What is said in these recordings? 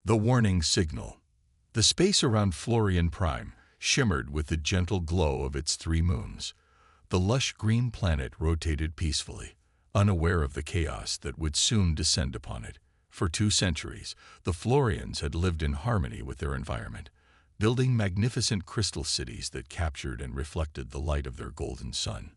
The warning signal. The space around Florian Prime shimmered with the gentle glow of its 3 moons. The lush green planet rotated peacefully, unaware of the chaos that would soon descend upon it. For 2 centuries, the Florians had lived in harmony with their environment, building magnificent crystal cities that captured and reflected the light of their golden sun.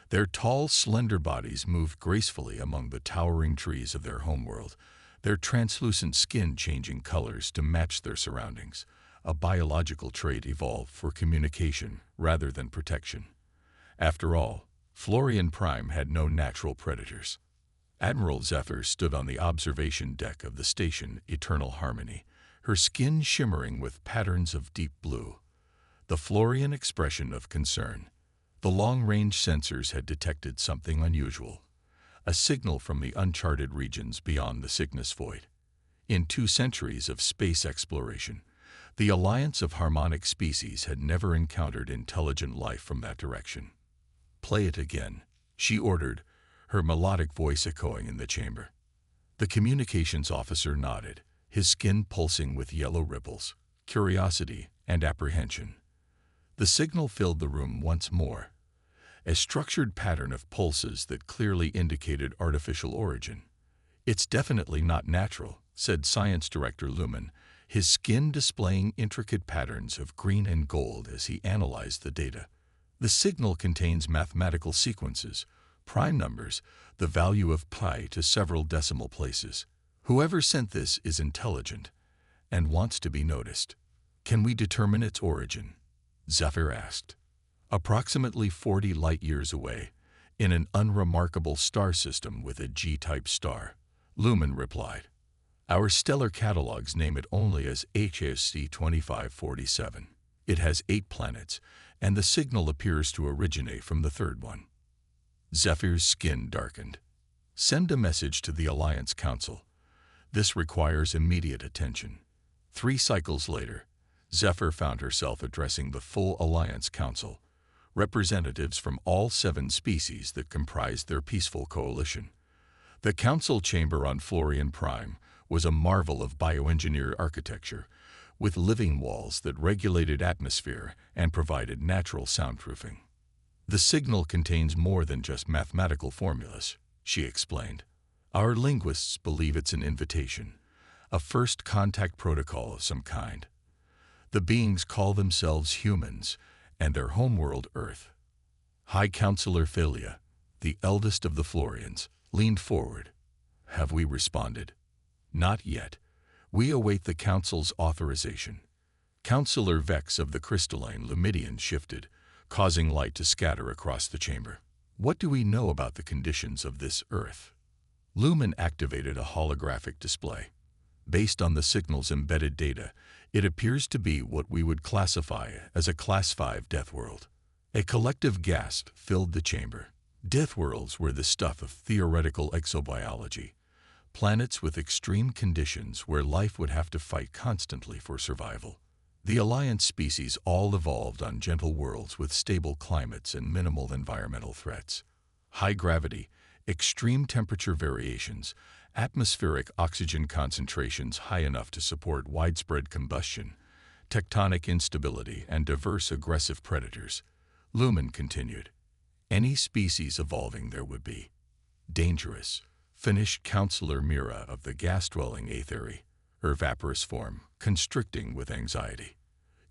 Their tall, slender bodies moved gracefully among the towering trees of their homeworld, their translucent skin changing colors to match their surroundings, a biological trait evolved for communication rather than protection. After all, Florian Prime had no natural predators. Admiral Zephyr stood on the observation deck of the station Eternal Harmony, her skin shimmering with patterns of deep blue. The Florian expression of concern. The long-range sensors had detected something unusual, a signal from the uncharted regions beyond the Cygnus Void. In 2 centuries of space exploration, the alliance of harmonic species had never encountered intelligent life from that direction. "Play it again," she ordered, her melodic voice echoing in the chamber. The communications officer nodded, his skin pulsing with yellow ripples, curiosity and apprehension. The signal filled the room once more, a structured pattern of pulses that clearly indicated artificial origin. "It's definitely not natural," said Science Director Lumen, his skin displaying intricate patterns of green and gold as he analyzed the data. "The signal contains mathematical sequences, prime numbers, the value of pi to several decimal places. Whoever sent this is intelligent and wants to be noticed." "Can we determine its origin?" Zephyr asked. "Approximately 40 light-years away, in an unremarkable star system with a G-type star," Lumen replied. "Our stellar catalogs name it only as HFY 2547. It has 8 planets, and the signal appears to originate from the 3rd one." Zephyr's skin darkened. "Send a message to the Alliance Council. This requires immediate attention." 3 cycles later, Zephyr found herself addressing the full Alliance Council, representatives from all 7 species that comprised their peaceful coalition. The council chamber on Florian Prime was a marvel of bioengineered architecture, with living walls that regulated atmosphere and provided natural soundproofing. "The signal contains more than just mathematical formulas," she explained. "Our linguists believe it's an invitation, a first contact protocol of some kind. The beings call themselves humans, and their homeworld Earth." High Counselor Philia, the eldest of the Florians, leaned forward. "Have we responded?" "Not yet. We await the Council's authorization." Counselor Vex of the crystalline Lumidian shifted, causing light to scatter across the chamber. "What do we know about the conditions of this Earth?" Lumen activated a holographic display. "Based on the signal's embedded data, it appears to be what we would classify as a Class 5 death world." A collective gasp filled the chamber. Deathworlds were the stuff of theoretical exobiology, planets with extreme conditions where life would have to fight constantly for survival. The Alliance species all evolved on gentle worlds with stable climates and minimal environmental threats. High gravity, extreme temperature variations, atmospheric oxygen concentrations high enough to support widespread combustion, tectonic instability, and diverse aggressive predators. Lumen continued. "Any species evolving there would be dangerous," finished Counselor Mira of the gas-dwelling Aetheri, her vaporous form constricting with anxiety.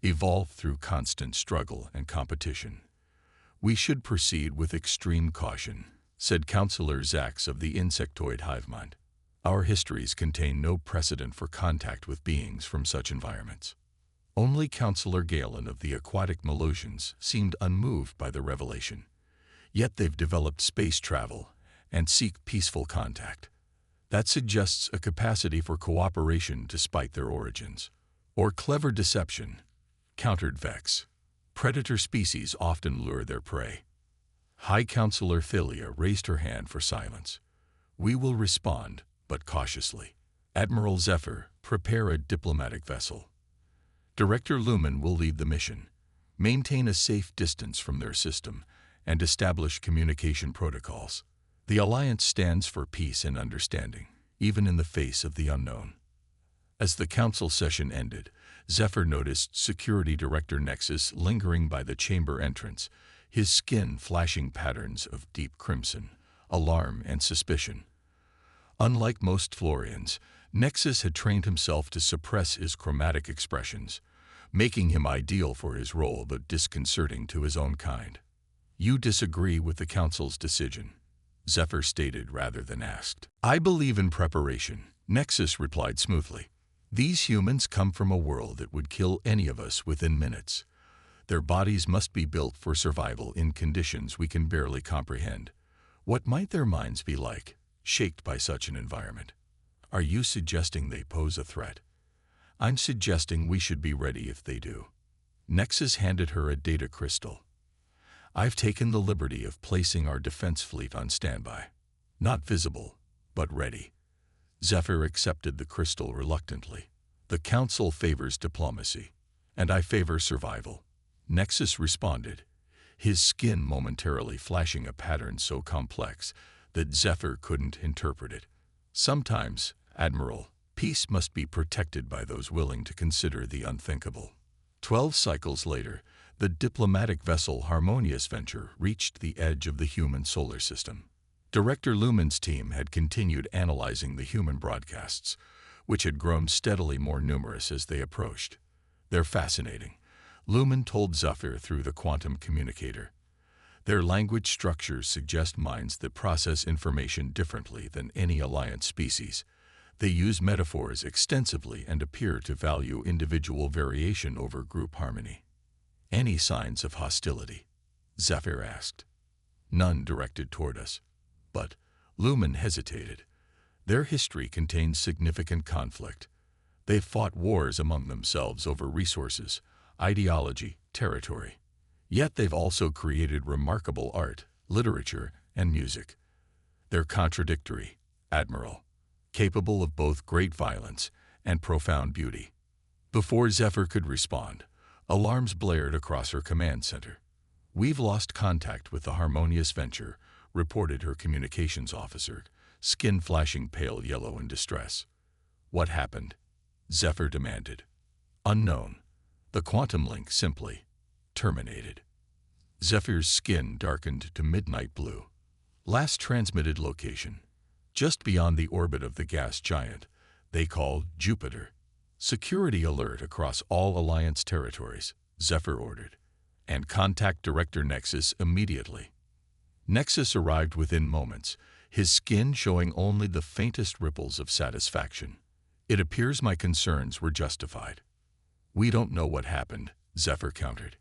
"Evolved through constant struggle and competition. We should proceed with extreme caution," said Counselor Zax of the insectoid hivemind. "Our histories contain no precedent for contact with beings from such environments." Only Counselor Galen of the aquatic Melusians seemed unmoved by the revelation. "Yet they've developed space travel and seek peaceful contact. That suggests a capacity for cooperation despite their origins." "Or clever deception," countered Vex. "Predator species often lure their prey." High Counselor Philia raised her hand for silence. "We will respond, but cautiously. Admiral Zephyr, prepare a diplomatic vessel. Director Lumen will lead the mission. Maintain a safe distance from their system and establish communication protocols. The Alliance stands for peace and understanding, even in the face of the unknown." As the council session ended, Zephyr noticed Security Director Nexus lingering by the chamber entrance, his skin flashing patterns of deep crimson, alarm and suspicion. Unlike most Florians, Nexus had trained himself to suppress his chromatic expressions, making him ideal for his role but disconcerting to his own kind. "You disagree with the council's decision," Zephyr stated rather than asked. "I believe in preparation," Nexus replied smoothly. "These humans come from a world that would kill any of us within minutes. Their bodies must be built for survival in conditions we can barely comprehend. What might their minds be like, shaped by such an environment? Are you suggesting they pose a threat? I'm suggesting we should be ready if they do." Nexus handed her a data crystal. "I've taken the liberty of placing our defense fleet on standby. Not visible, but ready." Zephyr accepted the crystal reluctantly. "The council favors diplomacy, and I favor survival," Nexus responded, his skin momentarily flashing a pattern so complex that Zephyr couldn't interpret it. "Sometimes, Admiral, peace must be protected by those willing to consider the unthinkable." 12 cycles later, the diplomatic vessel Harmonious Venture reached the edge of the human solar system. Director Lumen's team had continued analyzing the human broadcasts, which had grown steadily more numerous as they approached. "They're fascinating," Lumen told Zephyr through the quantum communicator. "Their language structures suggest minds that process information differently than any Alliance species. They use metaphors extensively and appear to value individual variation over group harmony." "Any signs of hostility?" Zephyr asked. "None directed toward us." But Lumen hesitated. "Their history contains significant conflict. They've fought wars among themselves over resources, ideology, territory. Yet they've also created remarkable art, literature, and music. They're contradictory, Admiral, capable of both great violence and profound beauty." Before Zephyr could respond, alarms blared across her command center. "We've lost contact with the Harmonious Venture," reported her communications officer, skin flashing pale yellow in distress. "What happened?" Zephyr demanded. "Unknown." The quantum link simply terminated. Zephyr's skin darkened to midnight blue. "Last transmitted location. Just beyond the orbit of the gas giant they call Jupiter. Security alert across all Alliance territories," Zephyr ordered. "And contact Director Nexus immediately." Nexus arrived within moments, his skin showing only the faintest ripples of satisfaction. "It appears my concerns were justified." "We don't know what happened," Zephyr countered.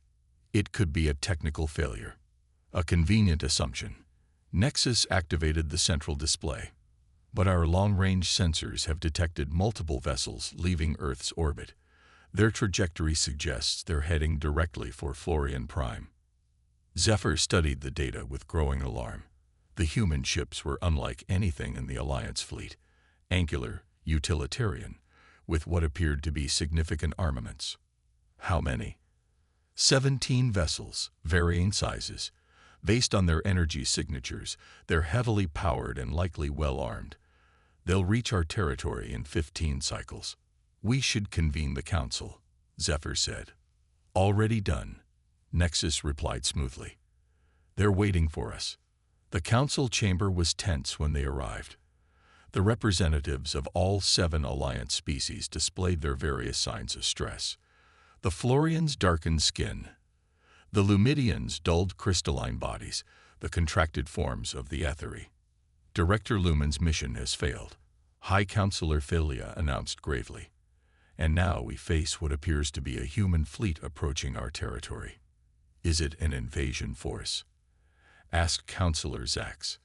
"It could be a technical failure. A convenient assumption." Nexus activated the central display. "But our long-range sensors have detected multiple vessels leaving Earth's orbit. Their trajectory suggests they're heading directly for Florian Prime." Zephyr studied the data with growing alarm. The human ships were unlike anything in the Alliance fleet, angular, utilitarian, with what appeared to be significant armaments. "How many?" 17 vessels, varying sizes. Based on their energy signatures, they're heavily powered and likely well-armed. They'll reach our territory in 15 cycles. "We should convene the council," Zephyr said. "Already done," Nexus replied smoothly. "They're waiting for us." The council chamber was tense when they arrived. The representatives of all 7 Alliance species displayed their various signs of stress. The Florians' darkened skin. The Lumidians' dulled crystalline bodies, the contracted forms of the Etheri. "Director Lumen's mission has failed," High Counselor Philia announced gravely. "And now we face what appears to be a human fleet approaching our territory." "Is it an invasion force?" asked Counselor Zax.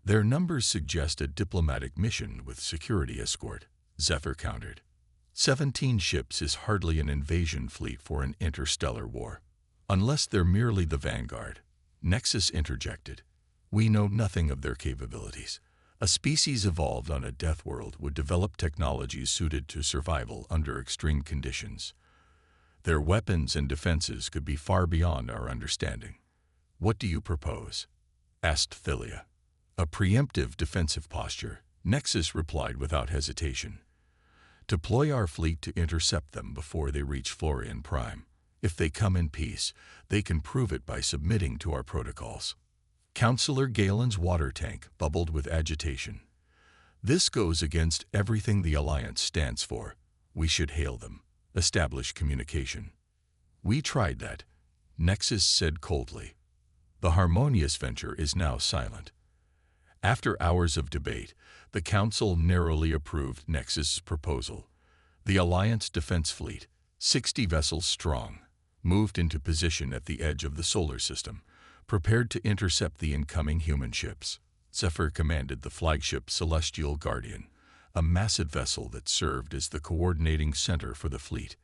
"Their numbers suggest a diplomatic mission with security escort," Zephyr countered. 17 ships is hardly an invasion fleet for an interstellar war. "Unless they're merely the vanguard," Nexus interjected. "We know nothing of their capabilities. A species evolved on a death world would develop technologies suited to survival under extreme conditions. Their weapons and defenses could be far beyond our understanding." "What do you propose?" asked Philia. "A preemptive defensive posture," Nexus replied without hesitation. Deploy our fleet to intercept them before they reach Florian Prime. If they come in peace, they can prove it by submitting to our protocols." Counselor Galen's water tank bubbled with agitation. "This goes against everything the Alliance stands for. We should hail them, establish communication." "We tried that," Nexus said coldly. "The harmonious venture is now silent." After hours of debate, the Council narrowly approved Nexus' proposal. The Alliance Defense Fleet, 60 vessels strong, moved into position at the edge of the solar system, prepared to intercept the incoming human ships. Zephyr commanded the flagship Celestial Guardian, a massive vessel that served as the coordinating center for the fleet.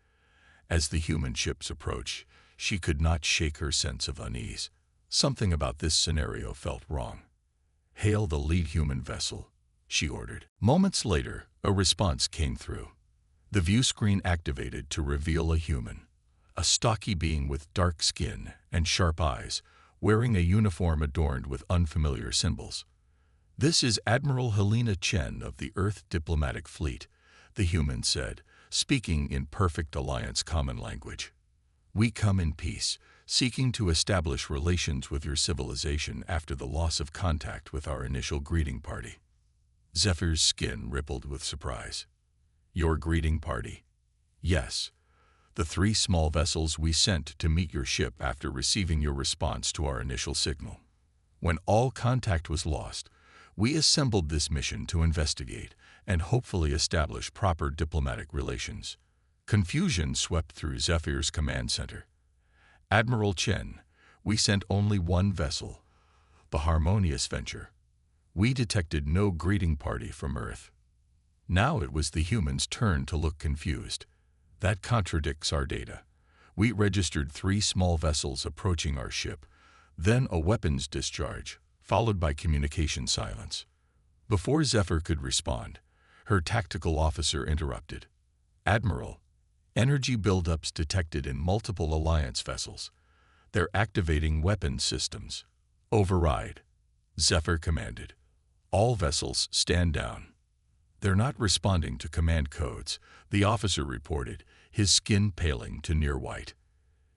As the human ships approached, she could not shake her sense of unease. Something about this scenario felt wrong. "Hail the lead human vessel," she ordered. Moments later, a response came through. The view screen activated to reveal a human, a stocky being with dark skin and sharp eyes, wearing a uniform adorned with unfamiliar symbols. "This is Admiral Helena Chen of the Earth Diplomatic Fleet," the human said, speaking in perfect Alliance common language. "We come in peace, seeking to establish relations with your civilization after the loss of contact with our initial greeting party." Zephyr's skin rippled with surprise. "Your greeting party?" "Yes. The 3 small vessels we sent to meet your ship after receiving your response to our initial signal. When all contact was lost, we assembled this mission to investigate and hopefully establish proper diplomatic relations." Confusion swept through Zephyr's command center. "Admiral Chen, we sent only 1 vessel, the Harmonious Venture. We detected no greeting party from Earth." Now it was the humans' turn to look confused. "That contradicts our data. We registered 3 small vessels approaching our ship, then a weapons discharge, followed by communication silence." Before Zephyr could respond, her tactical officer interrupted. "Admiral, energy buildups detected in multiple Alliance vessels. They're activating weapons systems." "Override," Zephyr commanded. "All vessels stand down." "They're not responding to command codes," the officer reported, his skin paling to near white.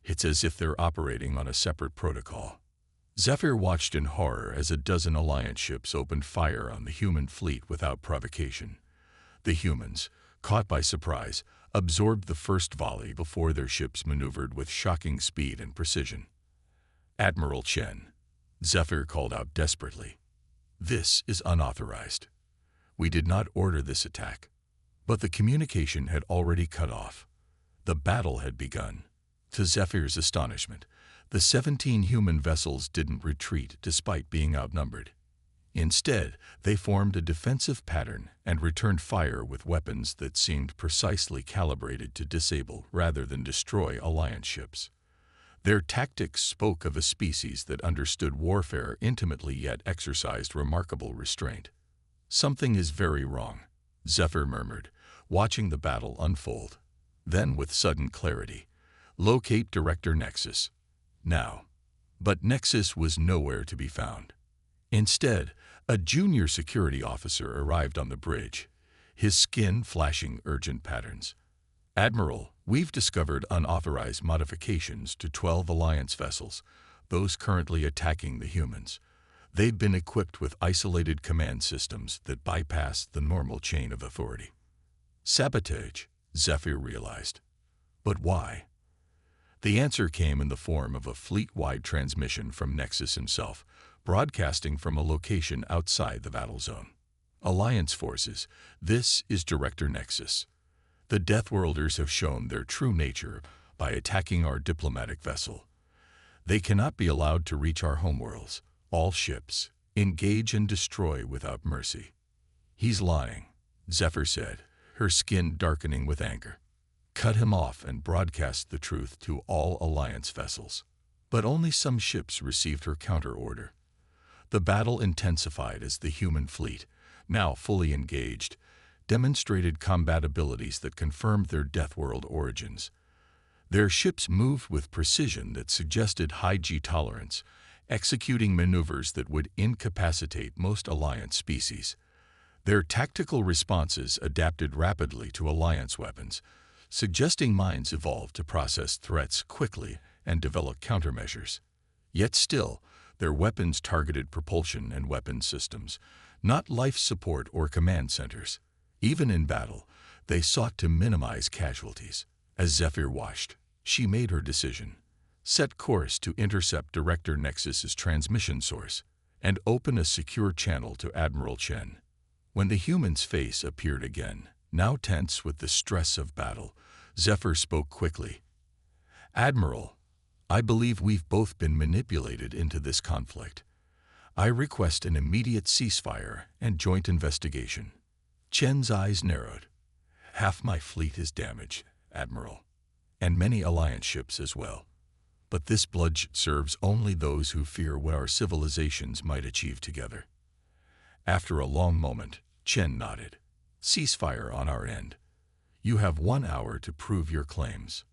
"It's as if they're operating on a separate protocol." Zephyr watched in horror as a dozen Alliance ships opened fire on the human fleet without provocation. The humans, caught by surprise, absorbed the first volley before their ships maneuvered with shocking speed and precision. "Admiral Chen," Zephyr called out desperately, "this is unauthorized. We did not order this attack." But the communication had already cut off. The battle had begun. To Zephyr's astonishment, the 17 human vessels didn't retreat despite being outnumbered. Instead, they formed a defensive pattern and returned fire with weapons that seemed precisely calibrated to disable rather than destroy Alliance ships. Their tactics spoke of a species that understood warfare intimately yet exercised remarkable restraint. "Something is very wrong," Zephyr murmured, watching the battle unfold. Then, with sudden clarity, "Locate Director Nexus. Now." But Nexus was nowhere to be found. Instead, a junior security officer arrived on the bridge, his skin flashing urgent patterns. "Admiral, we've discovered unauthorized modifications to 12 Alliance vessels, those currently attacking the humans. They've been equipped with isolated command systems that bypass the normal chain of authority." Sabotage, Zephyr realized. But why? The answer came in the form of a fleet-wide transmission from Nexus himself, broadcasting from a location outside the battle zone. "Alliance forces, this is Director Nexus. The Deathworlders have shown their true nature by attacking our diplomatic vessel. They cannot be allowed to reach our homeworlds. All ships, engage and destroy without mercy." "He's lying," Zephyr said, her skin darkening with anger. "Cut him off and broadcast the truth to all Alliance vessels." But only some ships received her counter-order. The battle intensified as the human fleet, now fully engaged, demonstrated combat abilities that confirmed their Deathworld origins. Their ships moved with precision that suggested high G tolerance, executing maneuvers that would incapacitate most Alliance species. Their tactical responses adapted rapidly to Alliance weapons, suggesting minds evolved to process threats quickly and develop countermeasures. Yet still, their weapons targeted propulsion and weapons systems, not life support or command centers. Even in battle, they sought to minimize casualties. As Zephyr watched, she made her decision. Set course to intercept Director Nexus's transmission source and open a secure channel to Admiral Chen. When the human's face appeared again, now tense with the stress of battle, Zephyr spoke quickly. "Admiral, I believe we've both been manipulated into this conflict. I request an immediate ceasefire and joint investigation." Chen's eyes narrowed. "Half my fleet is damaged, Admiral, and many Alliance ships as well. But this bloodshed serves only those who fear what our civilizations might achieve together." After a long moment, Chen nodded. "Ceasefire on our end. You have 1 hour to prove your claims."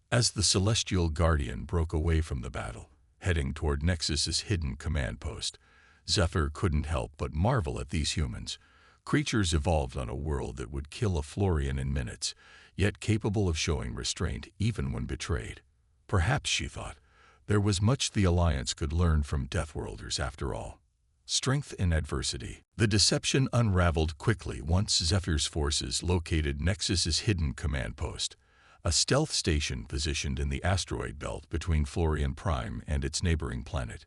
As the Celestial Guardian broke away from the battle, heading toward Nexus's hidden command post, Zephyr couldn't help but marvel at these humans, creatures evolved on a world that would kill a Florian in minutes, yet capable of showing restraint even when betrayed. Perhaps, she thought, there was much the Alliance could learn from Deathworlders after all. Strength in adversity. The deception unraveled quickly once Zephyr's forces located Nexus's hidden command post, a stealth station positioned in the asteroid belt between Florian Prime and its neighboring planet.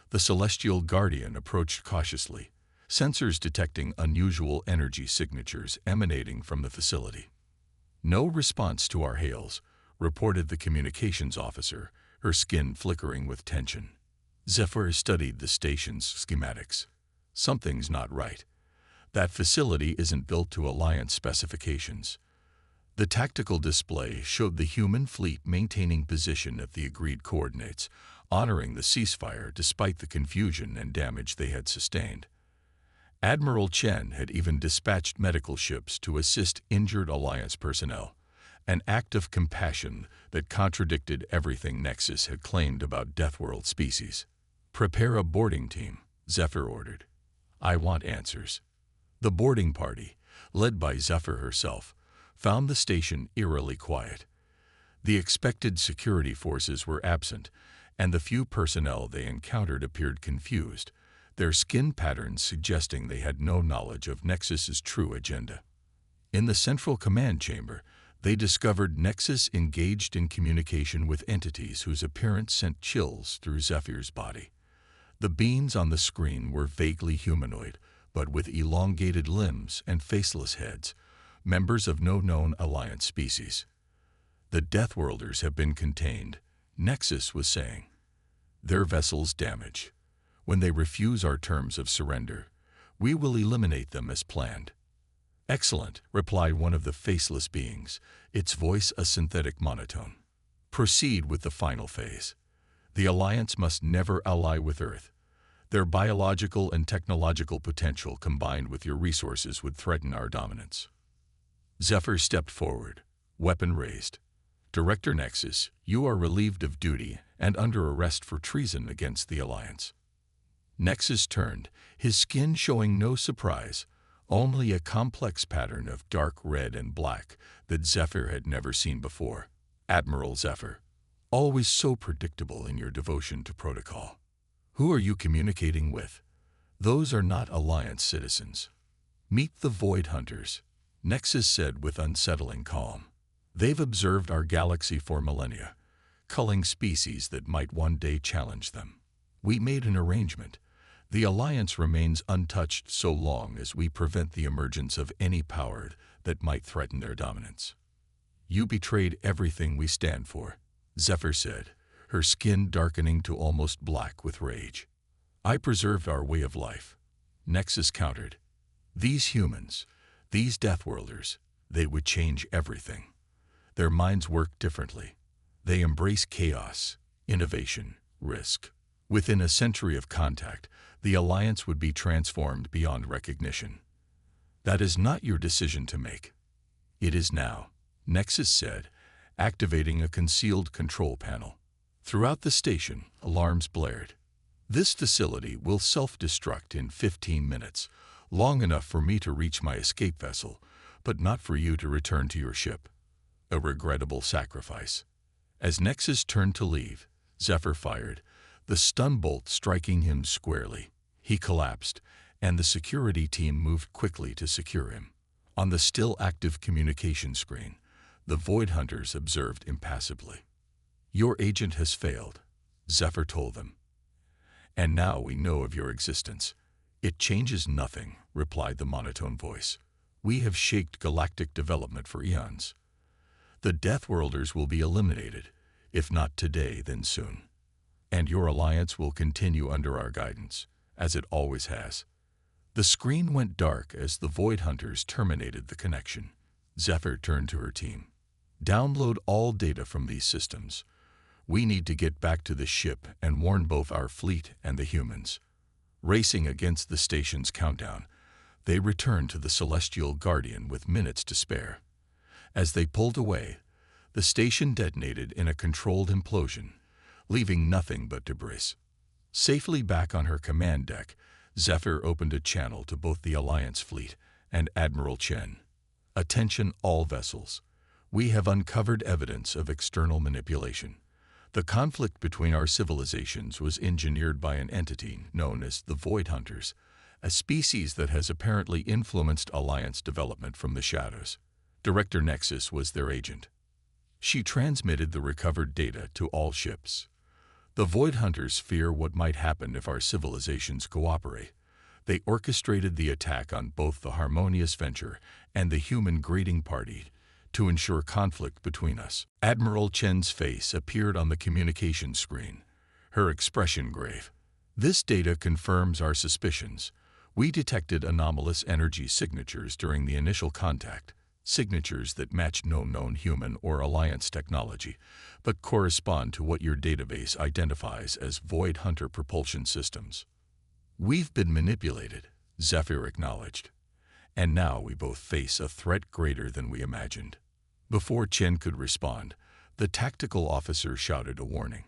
The Celestial Guardian approached cautiously, sensors detecting unusual energy signatures emanating from the facility. "No response to our hails," reported the communications officer, her skin flickering with tension. Zephyr studied the station's schematics. Something's not right. That facility isn't built to Alliance specifications. The tactical display showed the human fleet maintaining position at the agreed coordinates, honoring the ceasefire despite the confusion and damage they had sustained. Admiral Chen had even dispatched medical ships to assist injured Alliance personnel, an act of compassion that contradicted everything Nexus had claimed about Deathworld species. "Prepare a boarding team," Zephyr ordered. "I want answers." The boarding party, led by Zephyr herself, found the station eerily quiet. The expected security forces were absent, and the few personnel they encountered appeared confused, their skin patterns suggesting they had no knowledge of Nexus's true agenda. In the central command chamber, they discovered Nexus engaged in communication with entities whose appearance sent chills through Zephyr's body. The beings on the screen were vaguely humanoid, but with elongated limbs and faceless heads, members of no known Alliance species. "The Deathworlders have been contained," Nexus was saying. "Their vessels damaged. When they refuse our terms of surrender, we will eliminate them as planned." "Excellent," replied one of the faceless beings, its voice a synthetic monotone. "Proceed with the final phase. The Alliance must never ally with Earth. Their biological and technological potential combined with your resources would threaten our dominance." Zephyr stepped forward, weapon raised. "Director Nexus, you are relieved of duty and under arrest for treason against the Alliance." Nexus turned, his skin showing no surprise, only a complex pattern of dark red and black that Zephyr had never seen before. "Admiral Zephyr, always so predictable in your devotion to protocol. Who are you communicating with? Those are not Alliance citizens." "Meet the Void Hunters," Nexus said with unsettling calm. "They've observed our galaxy for millennia, culling species that might one day challenge them. We made an arrangement. The Alliance remains untouched so long as we prevent the emergence of any power that might threaten their dominance." "You betrayed everything we stand for," Zephyr said, her skin darkening to almost black with rage. "I preserved our way of life," Nexus countered. "These humans, these Deathworlders, they would change everything. Their minds work differently. They embrace chaos, innovation, risk. Within a century of contact, the Alliance would be transformed beyond recognition. That is not your decision to make. It is now," Nexus said, activating a concealed control panel. Throughout the station, alarms blared. "This facility will self-destruct in 15 minutes. long enough for me to reach my escape vessel, but not for you to return to your ship. A regrettable sacrifice. As Nexus turned to leave, Zephyr fired, the stun bolt striking him squarely. He collapsed, and the security team moved quickly to secure him. On the still active communication screen, the Void Hunters observed impassively. "Your agent has failed," Zephyr told them. "And now we know of your existence." "It changes nothing," replied the monotone voice. "We have shaped galactic development for eons. The Deathworlders will be eliminated, if not today, then soon. And your alliance will continue under our guidance, as it always has." The screen went dark as the Void Hunters terminated the connection. Zephyr turned to her team. "Download all data from these systems. We need to get back to the ship and warn both our fleet and the humans." Racing against the station's countdown, they returned to the Celestial Guardian with minutes to spare. As they pulled away, the station detonated in a controlled implosion, leaving nothing but debris. Safely back on her command deck, Zephyr opened a channel to both the Alliance fleet and Admiral Chen. "Attention all vessels. We have uncovered evidence of external manipulation. The conflict between our civilizations was engineered by an entity known as the Void Hunters, a species that has apparently influenced Alliance development from the shadows. Director Nexus was their agent." She transmitted the recovered data to all ships. "The Void Hunters fear what might happen if our civilizations cooperate. They orchestrated the attack on both the Harmonious Venture and the Human Greeting Party to ensure conflict between us." Admiral Chen's face appeared on the communication screen, her expression grave. "This data confirms our suspicions. We detected anomalous energy signatures during the initial contact, signatures that match no known human or Alliance technology, but correspond to what your database identifies as Void Hunter propulsion systems." "We've been manipulated," Zephyr acknowledged. "And now we both face a threat greater than we imagined." Before Chen could respond, the tactical officer shouted a warning.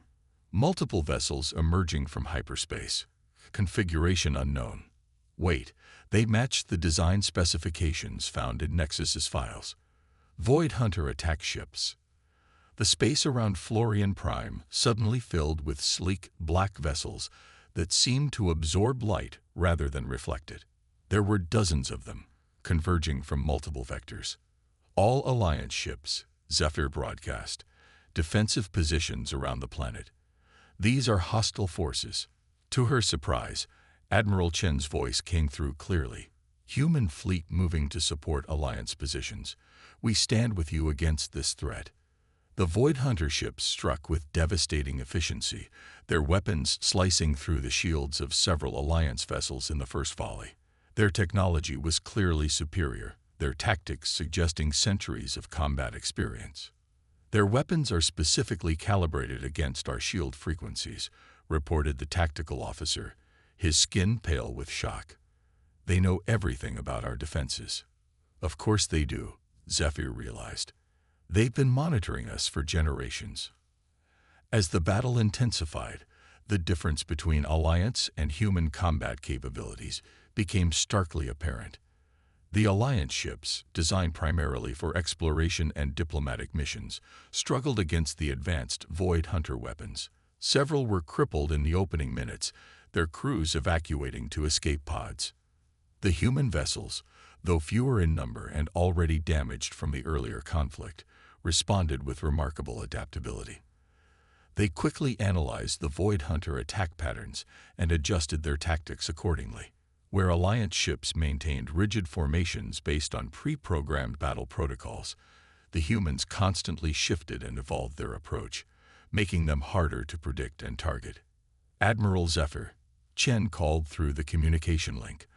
"Multiple vessels emerging from hyperspace. Configuration unknown." Wait, they matched the design specifications found in Nexus's files. Void Hunter attack ships. The space around Florian Prime suddenly filled with sleek, black vessels that seemed to absorb light rather than reflect it. There were dozens of them, converging from multiple vectors. "All Alliance ships," Zephyr broadcast, "defensive positions around the planet. These are hostile forces." To her surprise, Admiral Chen's voice came through clearly. "Human fleet moving to support Alliance positions. We stand with you against this threat." The Void Hunter ships struck with devastating efficiency, their weapons slicing through the shields of several Alliance vessels in the first volley. Their technology was clearly superior, their tactics suggesting centuries of combat experience. "Their weapons are specifically calibrated against our shield frequencies," reported the tactical officer, his skin pale with shock. "They know everything about our defenses." Of course they do, Zephyr realized. They've been monitoring us for generations. As the battle intensified, the difference between Alliance and human combat capabilities became starkly apparent. The Alliance ships, designed primarily for exploration and diplomatic missions, struggled against the advanced Void Hunter weapons. Several were crippled in the opening minutes, their crews evacuating to escape pods. The human vessels, though fewer in number and already damaged from the earlier conflict, responded with remarkable adaptability. They quickly analyzed the Void Hunter attack patterns and adjusted their tactics accordingly. Where Alliance ships maintained rigid formations based on pre-programmed battle protocols, the humans constantly shifted and evolved their approach, making them harder to predict and target. "Admiral Zephyr," Chen called through the communication link,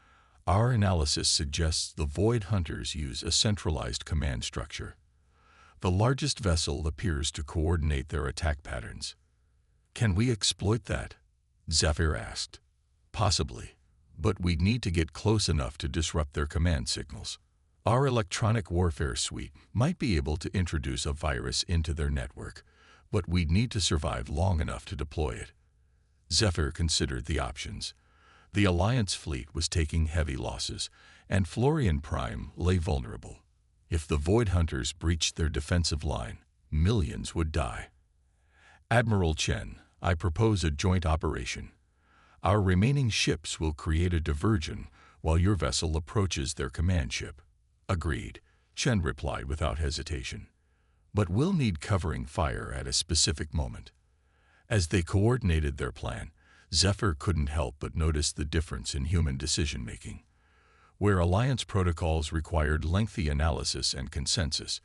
"our analysis suggests the Void Hunters use a centralized command structure. The largest vessel appears to coordinate their attack patterns." "Can we exploit that?" Zephyr asked. "Possibly, but we'd need to get close enough to disrupt their command signals. Our electronic warfare suite might be able to introduce a virus into their network, but we'd need to survive long enough to deploy it." Zephyr considered the options. The Alliance fleet was taking heavy losses, and Florian Prime lay vulnerable. If the Void Hunters breached their defensive line, millions would die. Admiral Chen, I propose a joint operation. Our remaining ships will create a diversion while your vessel approaches their command ship. Agreed, Chen replied without hesitation. But we'll need covering fire at a specific moment. As they coordinated their plan, Zephyr couldn't help but notice the difference in human decision-making. Where Alliance protocols required lengthy analysis and consensus,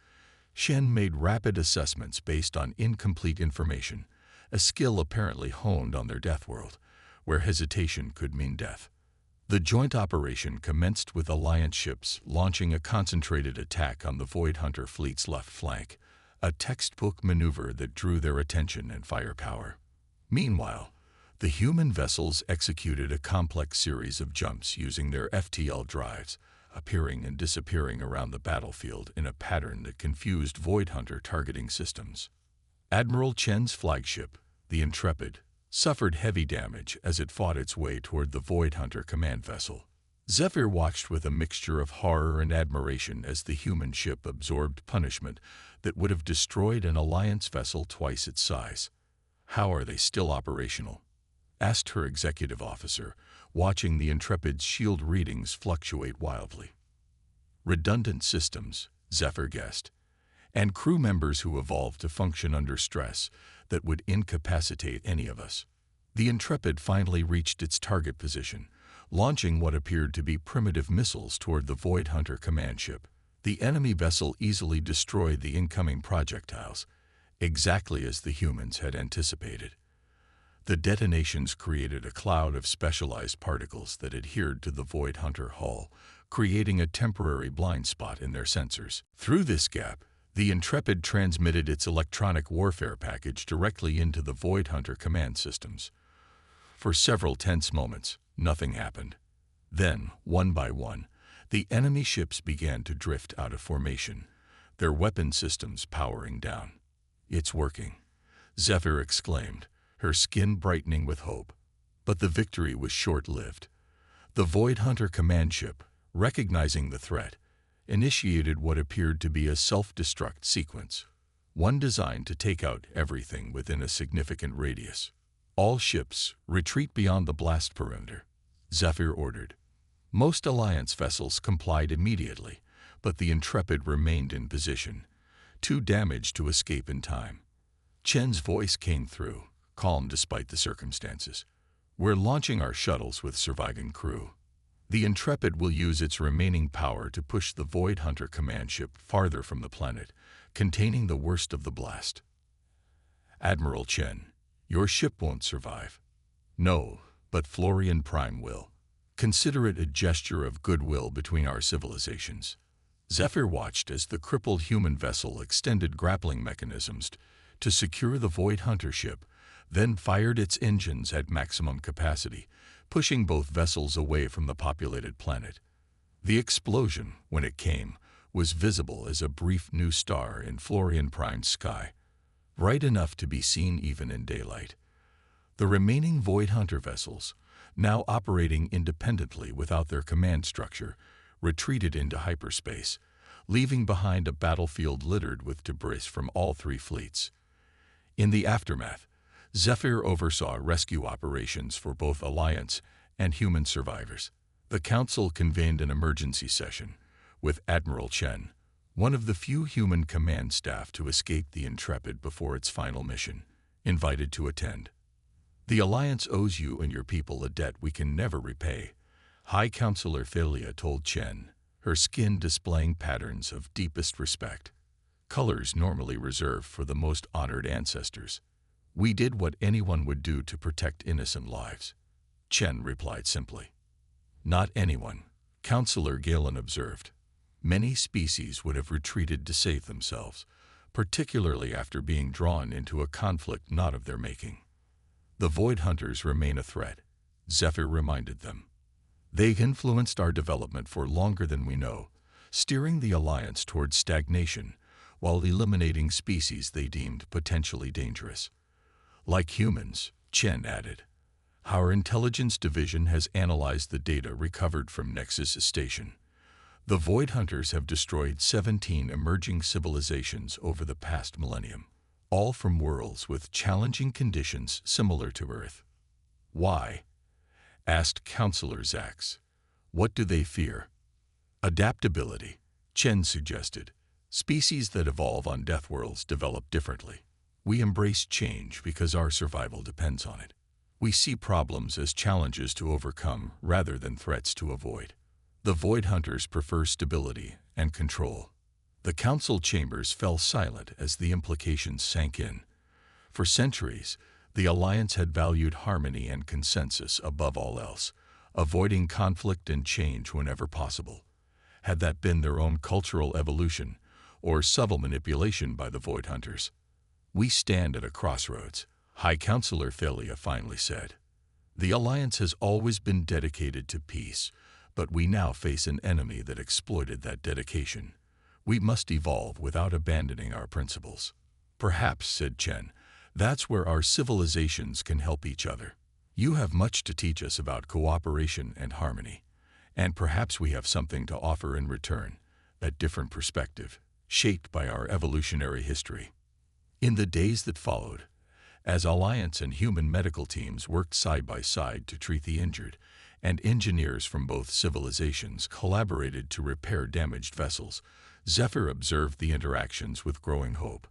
Shen made rapid assessments based on incomplete information, a skill apparently honed on their Deathworld, where hesitation could mean death. The joint operation commenced with Alliance ships launching a concentrated attack on the Void Hunter fleet's left flank, a textbook maneuver that drew their attention and firepower. Meanwhile, the human vessels executed a complex series of jumps using their FTL drives, appearing and disappearing around the battlefield in a pattern that confused Void Hunter targeting systems. Admiral Chen's flagship, the Intrepid, suffered heavy damage as it fought its way toward the Void Hunter command vessel. Zephyr watched with a mixture of horror and admiration as the human ship absorbed punishment that would have destroyed an Alliance vessel twice its size. "How are they still operational?" asked her executive officer, watching the Intrepid's shield readings fluctuate wildly. "Redundant systems," Zephyr guessed, "and crew members who evolved to function under stress that would incapacitate any of us." The Intrepid finally reached its target position, launching what appeared to be primitive missiles toward the Void Hunter command ship. The enemy vessel easily destroyed the incoming projectiles, exactly as the humans had anticipated. The detonations created a cloud of specialized particles that adhered to the Void Hunter hull, creating a temporary blind spot in their sensors. Through this gap, the Intrepid transmitted its electronic warfare package directly into the Void Hunter command systems. For several tense moments, nothing happened. Then, one by one, the enemy ships began to drift out of formation, their weapon systems powering down. "It's working," Zephyr exclaimed, her skin brightening with hope. But the victory was short-lived. The Void Hunter command ship, recognizing the threat, initiated what appeared to be a self-destruct sequence, one designed to take out everything within a significant radius. "All ships, retreat beyond the blast perimeter," Zephyr ordered. Most Alliance vessels complied immediately, but the Intrepid remained in position, too damaged to escape in time. Chen's voice came through, calm despite the circumstances. "We're launching our shuttles with surviving crew. The Intrepid will use its remaining power to push the Void Hunter command ship farther from the planet, containing the worst of the blast." "Admiral Chen, your ship won't survive." "No, but Florian Prime will. Consider it a gesture of goodwill between our civilizations." Zephyr watched as the crippled human vessel extended grappling mechanisms to secure the Void Hunter ship, then fired its engines at maximum capacity, pushing both vessels away from the populated planet. The explosion, when it came, was visible as a brief new star in Florian Prime's sky, bright enough to be seen even in daylight. The remaining Void Hunter vessels, now operating independently without their command structure, retreated into hyperspace, leaving behind a battlefield littered with debris from all three fleets. In the aftermath, Zephyr oversaw rescue operations for both Alliance and human survivors. The Council convened an emergency session, with Admiral Chen, one of the few human command staff to escape the Intrepid before its final mission, invited to attend. "The Alliance owes you and your people a debt we can never repay," High Counselor Thalia told Chen, her skin displaying patterns of deepest respect, colors normally reserved for the most honored ancestors. "We did what anyone would do to protect innocent lives," Chen replied simply. "Not anyone," Counselor Galen observed. "Many species would have retreated to save themselves, particularly after being drawn into a conflict not of their making. The Void Hunters remain a threat," Zephyr reminded them. "They influenced our development for longer than we know, steering the Alliance towards stagnation while eliminating species they deemed potentially dangerous. Like humans," Chen added. Our intelligence division has analyzed the data recovered from Nexus Station. The Void Hunters have destroyed 17 emerging civilizations over the past millennium, all from worlds with challenging conditions similar to Earth. Why? Asked Counselor Zax. What do they fear? Adaptability, Chen suggested. Species that evolve on Deathworlds develop differently. We embrace change because our survival depends on it. We see problems as challenges to overcome rather than threats to avoid. The Void Hunters prefer stability and control. The council chambers fell silent as the implications sank in. For centuries, the Alliance had valued harmony and consensus above all else, avoiding conflict and change whenever possible. Had that been their own cultural evolution, or subtle manipulation by the Void Hunters? We stand at a crossroads, High Counselor Thalia finally said. The Alliance has always been dedicated to peace, but we now face an enemy that exploited that dedication. We must evolve without abandoning our principles. Perhaps, said Chen, that's where our civilizations can help each other. You have much to teach us about cooperation and harmony, and perhaps we have something to offer in return, a different perspective, shaped by our evolutionary history. In the days that followed, as Alliance and human medical teams worked side by side to treat the injured, and engineers from both civilizations collaborated to repair damaged vessels, Zephyr observed the interactions with growing hope.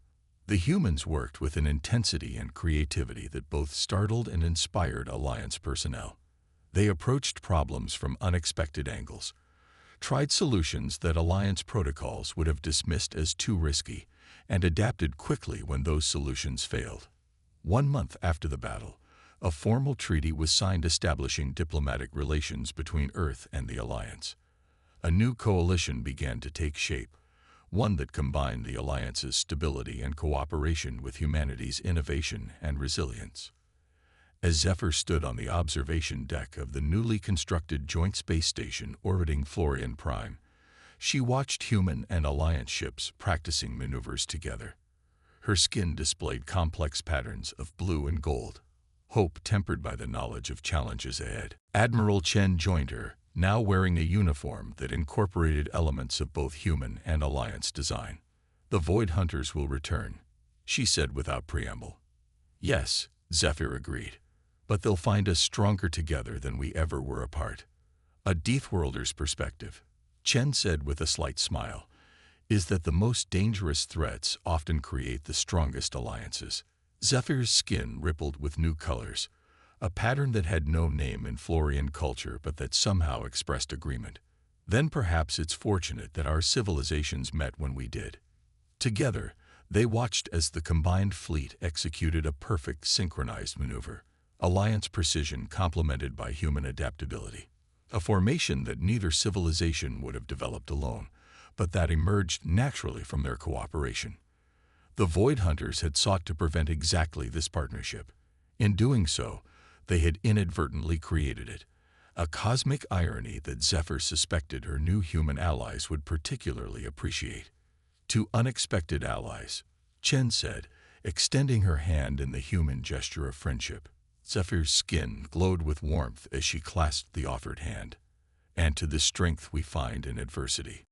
The humans worked with an intensity and creativity that both startled and inspired Alliance personnel. They approached problems from unexpected angles, tried solutions that Alliance protocols would have dismissed as too risky, and adapted quickly when those solutions failed. 1 month after the battle, a formal treaty was signed establishing diplomatic relations between Earth and the Alliance. A new coalition began to take shape, one that combined the Alliance's stability and cooperation with humanity's innovation and resilience. As Zephyr stood on the observation deck of the newly constructed joint space station orbiting Florian Prime, she watched human and Alliance ships practicing maneuvers together. Her skin displayed complex patterns of blue and gold, hope tempered by the knowledge of challenges ahead. Admiral Chen joined her, now wearing a uniform that incorporated elements of both human and Alliance design. The Void Hunters will return, she said without preamble. Yes, Zephyr agreed, but they'll find us stronger together than we ever were apart. A Deathworlders perspective, Chen said with a slight smile, is that the most dangerous threats often create the strongest alliances. Zephyr's skin rippled with new colors, a pattern that had no name in Florian culture but that somehow expressed agreement. Then perhaps it's fortunate that our civilizations met when we did. Together, they watched as the combined fleet executed a perfect synchronized maneuver, Alliance precision complemented by human adaptability. A formation that neither civilization would have developed alone, but that emerged naturally from their cooperation. The Void Hunters had sought to prevent exactly this partnership. In doing so, they had inadvertently created it, a cosmic irony that Zephyr suspected her new human allies would particularly appreciate. To unexpected allies, Chen said, extending her hand in the human gesture of friendship. Zephyr's skin glowed with warmth as she clasped the offered hand. And to the strength we find in adversity.